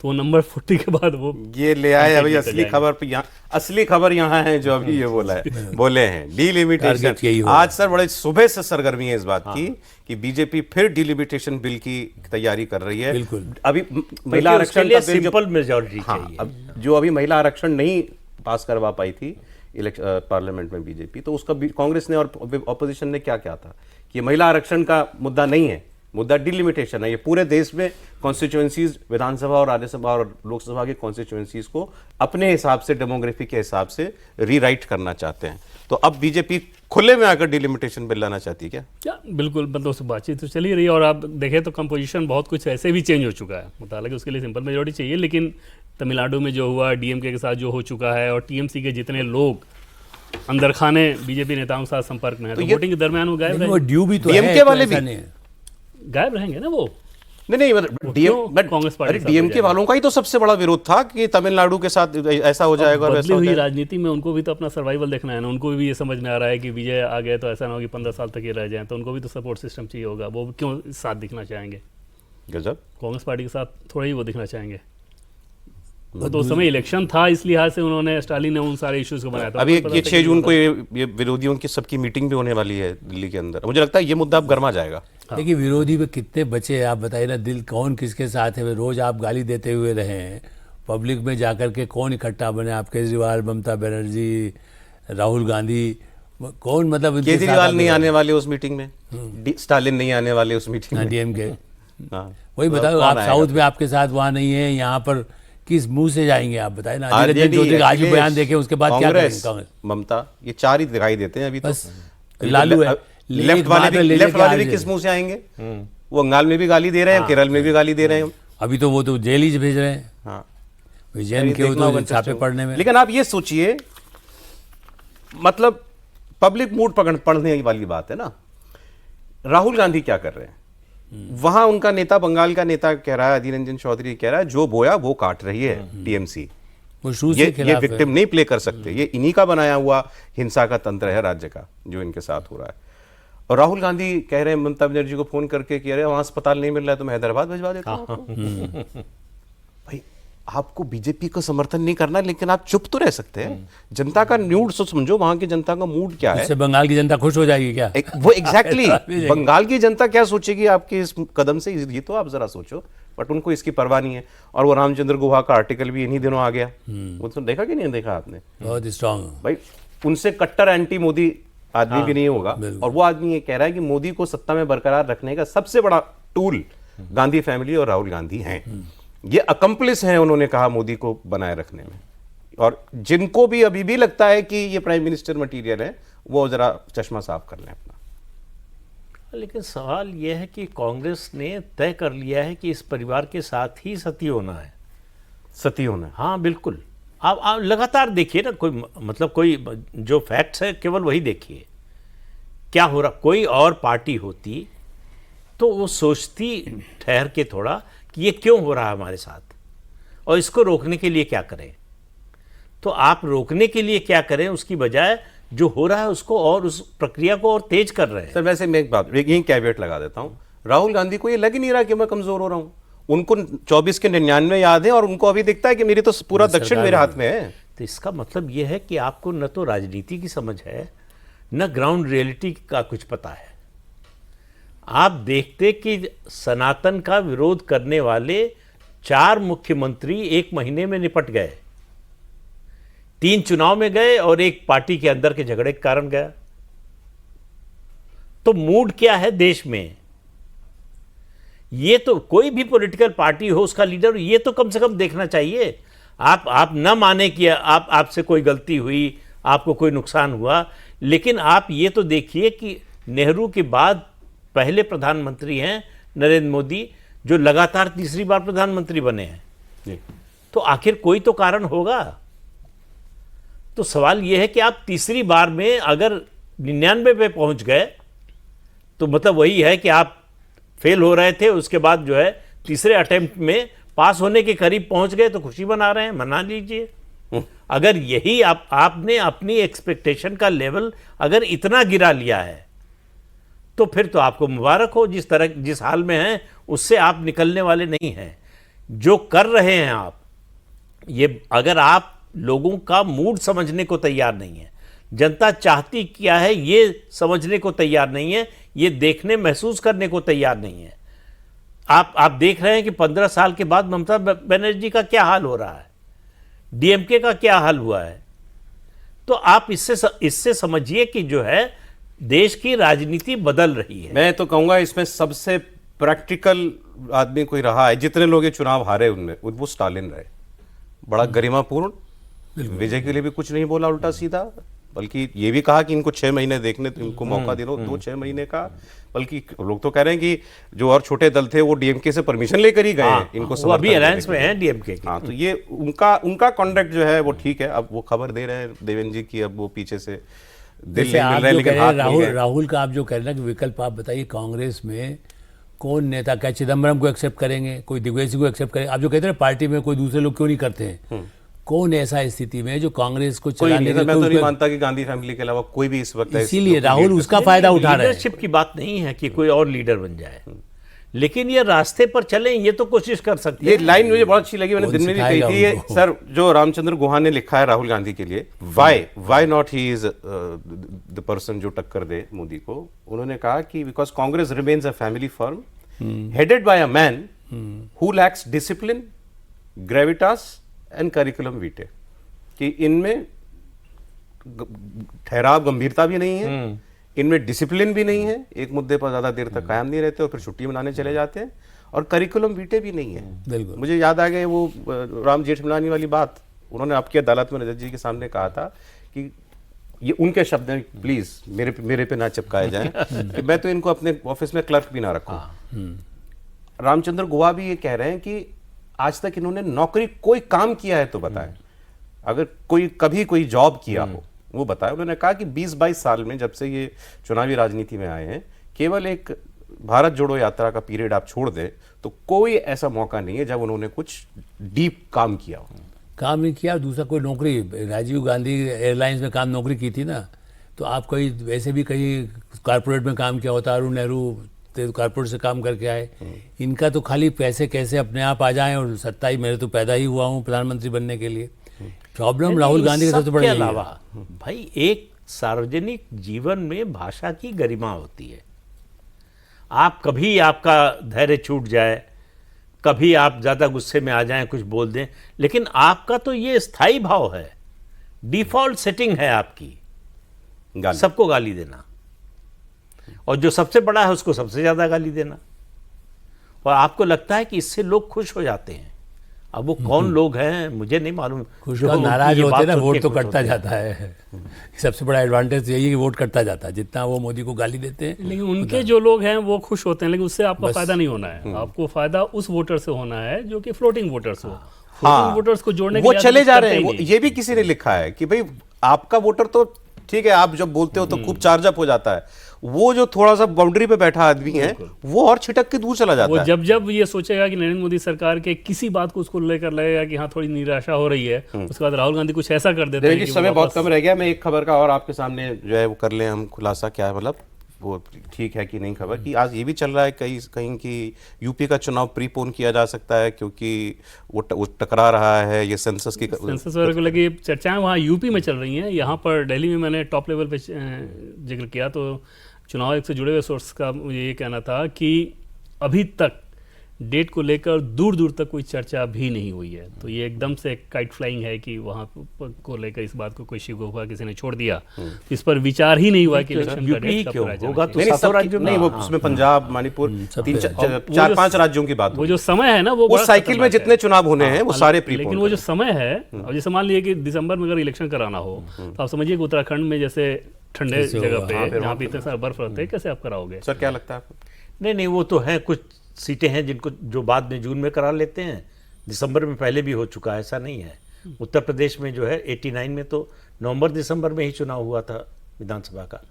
तो नंबर 40 के बाद वो ये ले आए अभी असली खबर पे। यहाँ असली खबर यहाँ है जो अभी ये बोले हैं टारगेट यही डीलिमिटेशन। होगा। आज सर बड़े सुबह से सरगर्मी है इस बात की कि बीजेपी फिर डीलिमिटेशन बिल की तैयारी कर रही है। बिल्कुल। अभी महिला आरक्षण लिए का बिल जो- सिंपल मेजॉरिटी हाँ, चाहिए। अब जो अभी महिला आरक्षण नहीं पास करवा पाई थी पार्लियामेंट में बीजेपी, तो उसका कांग्रेस ने और ऑपोजिशन ने क्या किया था कि महिला आरक्षण का मुद्दा नहीं है, मुद्दा डिलिमिटेशन है। ये पूरे देश में कॉन्स्टिट्यूएंसीज, विधानसभा और राज्यसभा और लोकसभा के कॉन्स्टिट्यूएंसीज को अपने हिसाब से, डेमोग्राफी के हिसाब से रीराइट करना चाहते हैं। तो अब बीजेपी खुले में आकर डिलिमिटेशन बिल लाना चाहती है क्या? क्या बिल्कुल, मतलब उससे बातचीत तो चली रही है, और आप देखें तो कंपोजिशन बहुत कुछ ऐसे भी चेंज हो चुका है। हालांकि उसके लिए सिंपल मेजोरिटी चाहिए, लेकिन तमिलनाडु में जो हुआ, डीएमके के साथ जो हो चुका है, और टीएमसी के जितने लोग अंदर खाने बीजेपी नेताओं के साथ संपर्क में है, तो वोटिंग के दरमियान वो गायब लेकिन वो रहेंगे। ड्यू भी तो DMK है, तो वाले ऐसा भी। नहीं है। गायब रहेंगे ना वो। नहीं मतलब कांग्रेस पार्टी के साथ हो डीएमके जाएगा। वालों का ही तो सबसे बड़ा विरोध था कि तमिलनाडु के साथ ऐसा हो जाएगा और बदली वैसा हो हुई जाएगा। राजनीति में उनको भी तो अपना सर्वाइवल देखना है ना। उनको भी ये समझ में आ रहा है कि विजय आ गए तो ऐसा ना हो कि 15 साल तक ये रह जाएं, तो उनको भी तो सपोर्ट सिस्टम चाहिए होगा। वो क्यों साथ दिखना चाहेंगे? गजब। कांग्रेस पार्टी के साथ थोड़ा ही वो दिखना चाहेंगे। तो उस समय इलेक्शन था, इस लिहाज से उन्होंने, स्टालिन ने उन सारे इश्यूज को बनाया था। अभी उनको पता ये था 6 कि जून को ये विरोधियों की सबकी मीटिंग भी होने वाली है दिल्ली के अंदर। मुझे लगता है ये मुद्दा अब गर्मा जाएगा। देखिए विरोधी में कितने बचे हैं आप बताइए ना, दिल कौन किसके साथ है। रोज आप गाली देते हुए रहे हैं, पब्लिक में जाकर के कौन इकट्ठा बने, आप केजरीवाल, ममता बनर्जी, राहुल गांधी, कौन मतलब उनके साथ केजरीवाल नहीं आगे आने वाले उस मीटिंग में, स्टालिन नहीं आने वाले उस मीटिंग में। डीएमके? हाँ। वही तो बताओ, कौन आप आएगा साउथ फिर? में आपके साथ वहाँ नहीं है, यहाँ पर किस मुंह से जाएंगे आप बताएं ना। अधीर रंजन आरजेडी, चौधरी का आज भी अखिलेश, बयान देखे, उसके बाद क्या करेंगे कांग्रेस, कांग्रेस? ममता, ये 4 ही दिखाई देते हैं अभी तो। बस लालू है, लेफ्ट वाले भी किस मुंह से आएंगे? वो बंगाल में भी गाली दे रहे हैं, केरल में भी गाली दे रहे हैं। अभी तो वो तो जेल ही भेज रहे हैं हाँ, विजयन के, वो देखना होगा तो छापे पड़ने में। लेकिन आप ये सोचिए, मतलब पब्लिक मूड पढ़ने वाली बात है ना। राहुल गांधी क्या कर रहे हैं वहां? उनका नेता, बंगाल का नेता कह रहा है, अधीर रंजन चौधरी कह रहा है, जो बोया वो काट रही है टीएमसी। वो शुरू से ये खिलाफ है। विक्टिम नहीं प्ले कर सकते, ये इन्हीं का बनाया हुआ हिंसा का तंत्र है राज्य का, जो इनके साथ हो रहा है। और राहुल गांधी कह रहे हैं ममता बनर्जी को फोन करके कि अरे वहां अस्पताल नहीं मिल रहा है तो मैं हैदराबाद भिजवा देता हूं आपको। भाई, आपको बीजेपी का समर्थन नहीं करना, लेकिन आप चुप तो रह सकते हैं। जनता का मूड तो समझो, वहां की जनता का मूड क्या है। इससे बंगाल की जनता खुश हो जाएगी क्या? वो एग्जैक्टली बंगाल की जनता क्या सोचेगी आपके इस कदम से, ये तो आप जरा सोचो। बट उनको इसकी परवाह नहीं है। और वो रामचंद्र गुहा का आर्टिकल भी इन्हीं दिनों आ गया, वो तो देखा कि नहीं देखा आपने? बहुत स्ट्रांग। भाई, उनसे कट्टर एंटी मोदी आदमी भी नहीं होगा। और वो आदमी ये कह रहा है कि मोदी को सत्ता में बरकरार रखने का सबसे बड़ा टूल गांधी फैमिली और राहुल गांधी हैं। ये अकम्प्लिस हैं, उन्होंने कहा, मोदी को बनाए रखने में। और जिनको भी अभी भी लगता है कि ये प्राइम मिनिस्टर मटीरियल है, वो जरा चश्मा साफ कर लें अपना। लेकिन सवाल यह है कि कांग्रेस ने तय कर लिया है कि इस परिवार के साथ ही सती होना है। सती होना है। हाँ बिल्कुल। आप लगातार देखिए ना, कोई मतलब कोई जो फैक्ट्स है केवल वही देखिए क्या हो रहा। कोई और पार्टी होती तो वो सोचती ठहर के थोड़ा कि ये क्यों हो रहा है हमारे साथ और इसको रोकने के लिए क्या करें। तो आप रोकने के लिए क्या करें उसकी बजाय जो हो रहा है उसको और उस प्रक्रिया को और तेज कर रहे हैं। सर वैसे मैं एक बात, यही कैविएट लगा देता हूं, राहुल गांधी को ये लग ही नहीं रहा कि मैं कमजोर हो रहा हूं। उनको 24 के 99 याद है और उनको अभी दिखता है कि मेरी तो पूरा दक्षिण मेरे हाथ में है। तो इसका मतलब यह है कि आपको न तो राजनीति की समझ है न ग्राउंड रियलिटी का कुछ पता है। आप देखते कि सनातन का विरोध करने वाले 4 मुख्यमंत्री 1 महीने में निपट गए। 3 चुनाव में गए और 1 पार्टी के अंदर के झगड़े के कारण गया। तो मूड क्या है देश में? ये तो कोई भी पॉलिटिकल पार्टी हो उसका लीडर ये तो कम से कम देखना चाहिए। आप न माने कि आपसे कोई गलती हुई, आपको कोई नुकसान हुआ, लेकिन आप ये तो देखिए कि नेहरू के बाद पहले प्रधानमंत्री हैं नरेंद्र मोदी, जो लगातार तीसरी बार प्रधानमंत्री बने हैं। तो आखिर कोई तो कारण होगा। तो सवाल यह है कि आप तीसरी बार में अगर 99 पे पहुंच गए तो मतलब वही है कि आप फेल हो रहे थे, उसके बाद जो है तीसरे अटेम्प्ट में पास होने के करीब पहुंच गए तो खुशी मना रहे हैं, मना लीजिए। अगर यही आपने अपनी एक्सपेक्टेशन का लेवल अगर इतना गिरा लिया है तो फिर तो आपको मुबारक हो। जिस हाल में हैं उससे आप निकलने वाले नहीं हैं। जो कर रहे हैं आप, ये अगर आप लोगों का मूड समझने को तैयार नहीं है, जनता चाहती क्या है ये समझने को तैयार नहीं है, ये देखने महसूस करने को तैयार नहीं है। आप देख रहे हैं कि 15 साल के बाद ममता बनर्जी का क्या हाल हो रहा है, डीएमके का क्या हाल हुआ है। तो आप इससे समझिए कि जो है देश की राजनीति बदल रही है। मैं तो कहूंगा इसमें सबसे प्रैक्टिकल आदमी कोई रहा है, जितने लोग ये चुनाव हारे उनमें, वो स्टालिन रहे। बड़ा गरिमापूर्ण, विजय के लिए भी कुछ नहीं बोला उल्टा सीधा, बल्कि ये भी कहा कि इनको 6 महीने देखने तो इनको मौका दे लो, 2-6 महीने का। बल्कि लोग तो कह रहे हैं कि जो और छोटे दल थे वो डीएमके से परमिशन लेकर ही गए इनको वो अभी अलायंस में है डीएमके के। हाँ, तो ये उनका कॉन्डक्ट जो है वो ठीक है। अब वो खबर दे रहे हैं देवेंद्र जी की, अब वो पीछे से दिल जैसे नहीं मिल आप रहा है, जो लेकिन कह हाथ रहे मिल हैं गए। राहुल का आप जो कह रहे हैं ना कि विकल्प आप बताइए, कांग्रेस में कौन नेता, क्या चिदम्बरम को एक्सेप्ट करेंगे, कोई दिग्विजय सिंह को एक्सेप्ट करेंगे? आप जो कहते हैं पार्टी में कोई दूसरे लोग क्यों नहीं करते हैं? कौन ऐसा स्थिति में जो कांग्रेस को कोई चलाने नहीं, के मैं तो नहीं मानता कि गांधी फैमिली के अलावा कोई भी इस वक्त इसीलिए राहुल उसका फायदा उठा रहे हैं। लीडरशिप की बात नहीं है कि कोई और लीडर बन जाए, लेकिन ये रास्ते पर चलें ये तो कोशिश कर सकते ये हैं। लाइन मुझे बहुत अच्छी लगी, मैंने कौन दिन में भी कही सिखाएगा थी। ये उनको? सर जो रामचंद्र गुहा ने लिखा है राहुल गांधी के लिए, why not he is the person जो टक्कर दे मोदी को। उन्होंने कहा कि because Congress remains a family firm headed by a man who lacks discipline, gravitas and curriculum vitae, कि इनमें ठहराव, गंभीरता भी नहीं है, इनमें डिसिप्लिन भी नहीं है, एक मुद्दे पर ज्यादा देर तक कायम नहीं रहते और फिर छुट्टी मनाने चले जाते हैं, और करिकुलम वीटे भी नहीं है। बिल्कुल। मुझे याद आ गए वो राम जेठमलानी वाली बात, उन्होंने आपकी अदालत में रजत जी के सामने कहा था कि ये उनके शब्द हैं, प्लीज मेरे पे ना चिपकाए जाएं कि मैं तो इनको अपने ऑफिस में क्लर्क भी ना रखूं। रामचंद्र गुहा भी ये कह रहे हैं कि आज तक इन्होंने नौकरी कोई काम किया है तो बताएं, अगर कभी कोई जॉब किया हो वो बताएं। उन्होंने कहा कि 20-22 साल में, जब से ये चुनावी राजनीति में आए हैं, केवल एक भारत जोड़ो यात्रा का पीरियड आप छोड़ दें तो कोई ऐसा मौका नहीं है जब उन्होंने कुछ डीप काम किया हो। काम नहीं किया। दूसरा कोई नौकरी, राजीव गांधी एयरलाइंस में काम नौकरी की थी ना, तो आप कहीं वैसे भी कहीं कारपोरेट में काम किया होता, अरुण नेहरू कारपोरेट से काम करके आए। इनका तो खाली पैसे कैसे अपने आप आ जाएं, और सत्ता ही, मेरे तो पैदा ही हुआ हूँ प्रधानमंत्री बनने के लिए। प्रॉब्लम राहुल गांधी का सबसे बड़ा यही है। अलावा भाई, एक सार्वजनिक जीवन में भाषा की गरिमा होती है। आप कभी आपका धैर्य छूट जाए, कभी आप ज्यादा गुस्से में आ जाएं, कुछ बोल दें, लेकिन आपका तो ये स्थायी भाव है, डिफॉल्ट सेटिंग है आपकी, सबको गाली देना, और जो सबसे बड़ा है उसको सबसे ज्यादा गाली देना, और आपको लगता है कि इससे लोग खुश हो जाते हैं। अब वो कौन लोग हैं मुझे नहीं मालूम। खुश और नाराज होते ना, वोट तो कटता जाता है। सबसे बड़ा एडवांटेज यही है कि वोट कटता जाता है, जितना वो मोदी को गाली देते हैं। लेकिन उनके जो लोग हैं वो खुश होते हैं, लेकिन उससे आपका फायदा नहीं होना है। आपको फायदा उस वोटर से होना है जो कि फ्लोटिंग वोटर्स हो। फ्लोटिंग वोटर्स को जोड़ने के वो लिए चले जा रहे हैं। ये भी किसी ने लिखा है कि भाई आपका वोटर तो ठीक है, आप जब बोलते हो तो खूब चार्ज अप हो जाता है, वो जो थोड़ा सा बाउंड्री पे बैठा आदमी है वो और छिटक के दूर चला जाता है। जब जब ये सोचेगा कि नरेंद्र मोदी सरकार के किसी बात को उसको लेकर लगेगा कि हाँ थोड़ी निराशा हो रही है, उसके बाद राहुल गांधी कुछ ऐसा कर देते हैं। समय बहुत कम रह गया, मैं एक खबर का और आपके सामने जो है वो कर लें हम खुलासा, क्या है मतलब वो ठीक है कि नहीं खबर, कि आज ये भी चल रहा है कहीं कि यूपी का चुनाव प्रीपोन किया जा सकता है क्योंकि वो टकरा रहा है ये सेंसस वगैरह को लगी चर्चाएं वहाँ यूपी में चल रही हैं। यहाँ पर दिल्ली में मैंने टॉप लेवल पे जिक्र किया तो चुनाव आयोग से जुड़े हुए सोर्स का मुझे ये कहना था कि अभी तक डेट को लेकर दूर दूर तक कोई चर्चा भी नहीं हुई है। तो ये एकदम से काइट फ्लाइंग है कि वहाँ को लेकर इस बात को कोई शिकवा किसी ने छोड़ दिया, इस पर विचार ही नहीं हुआ कि इलेक्शन का डेट कब होगा। तो सातों राज्यों में नहीं, वो उसमें पंजाब, मणिपुर, 4-5 राज्यों की बात, वो जो समय है ना वो साइकिल में जितने चुनाव होने हैं वो सारे प्रीपोन। लेकिन वो जो समय है, अब जैसे मान लीजिए कि दिसंबर में अगर इलेक्शन कराना हो तो आप समझिए कि उत्तराखंड में जैसे ठंडे जगह पे जहाँ पे इतने सारे बर्फ रहते हैं, कैसे आप कराओगे? सर क्या लगता है आपको? नहीं, वो तो है, कुछ सीटें हैं जिनको जो बाद में जून में करा लेते हैं, दिसंबर में पहले भी हो चुका है, ऐसा नहीं है। उत्तर प्रदेश में जो है 89 में तो नवंबर दिसंबर में ही चुनाव हुआ था विधानसभा का।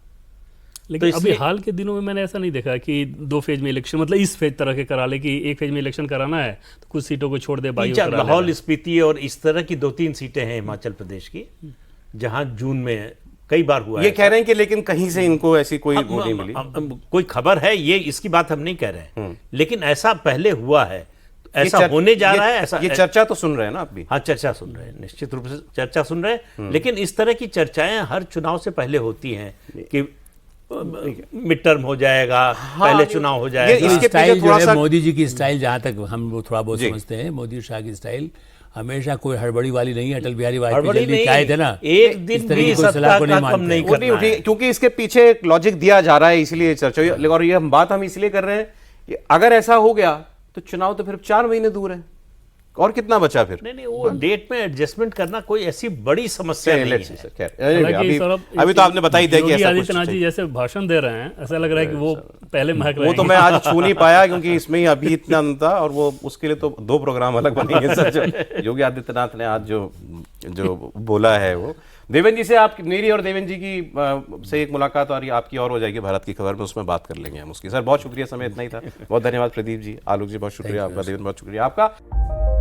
लेकिन तो अभी हाल के दिनों में मैंने ऐसा नहीं देखा कि 2 फेज में इलेक्शन, मतलब इस फेज तरह के करा ले कि एक फेज में इलेक्शन कराना है तो कुछ सीटों को छोड़ दे, लाहौल स्पीति और इस तरह की 2-3 सीटें हैं हिमाचल प्रदेश की जहां जून में कई बार हुआ। ये कह रहे हैं कि लेकिन कहीं से इनको ऐसी कोई वो नहीं मिली, कोई खबर है, ये इसकी बात हम नहीं कह रहे हैं, लेकिन ऐसा पहले हुआ है, ऐसा होने जा रहा है, ऐसा ये चर्चा तो सुन रहे हैं ना आप भी? हाँ, चर्चा सुन रहे हैं, निश्चित रूप से चर्चा सुन रहे हैं, लेकिन इस तरह की चर्चाएं हर चुनाव से पहले होती हैं कि मिड टर्म हो जाएगा, पहले चुनाव हो जाएगा। इसके स्टाइल जो है मोदी जी की स्टाइल, जहां तक हम वो थोड़ा बहुत समझते हैं, मोदी शाह की स्टाइल हमेशा कोई हड़बड़ी वाली नहीं है। अटल बिहारी वाजपेयी जल्दी चाहे थे ना, एक दिन भी सत्ता का कम नहीं करना है, क्योंकि इसके पीछे एक लॉजिक दिया जा रहा है, इसलिए चर्चा। और ये बात हम इसलिए कर रहे हैं कि अगर ऐसा हो गया तो चुनाव तो फिर 4 महीने दूर है, और कितना बचा फिर? नहीं, वो डेट में एडजस्टमेंट करना कोई ऐसी बड़ी समस्या नहीं है। अभी तो आपने बताई दिया कि आदित्यनाथ जी जैसे भाषण दे रहे हैं, ऐसा लग रहा है कि वो पहले महक रहे हैं। वो तो मैं आज छू नहीं पाया क्योंकि इसमें ही अभी इतना था, और वो उसके लिए तो 2 प्रोग्राम अलग बनेंगे सर। योगी आदित्यनाथ ने आज जो बोला है वो। देवेंद्र जी से आप, मेरी और देवेंद्र जी की से एक मुलाकात और आपकी और हो जाएगी भारत की खबर में, उसमें बात कर लेंगे हम उसकी। सर बहुत शुक्रिया, समय इतना ही था। बहुत धन्यवाद प्रदीप जी, आलोक जी बहुत शुक्रिया आपका, देवेंद्र बहुत शुक्रिया आपका।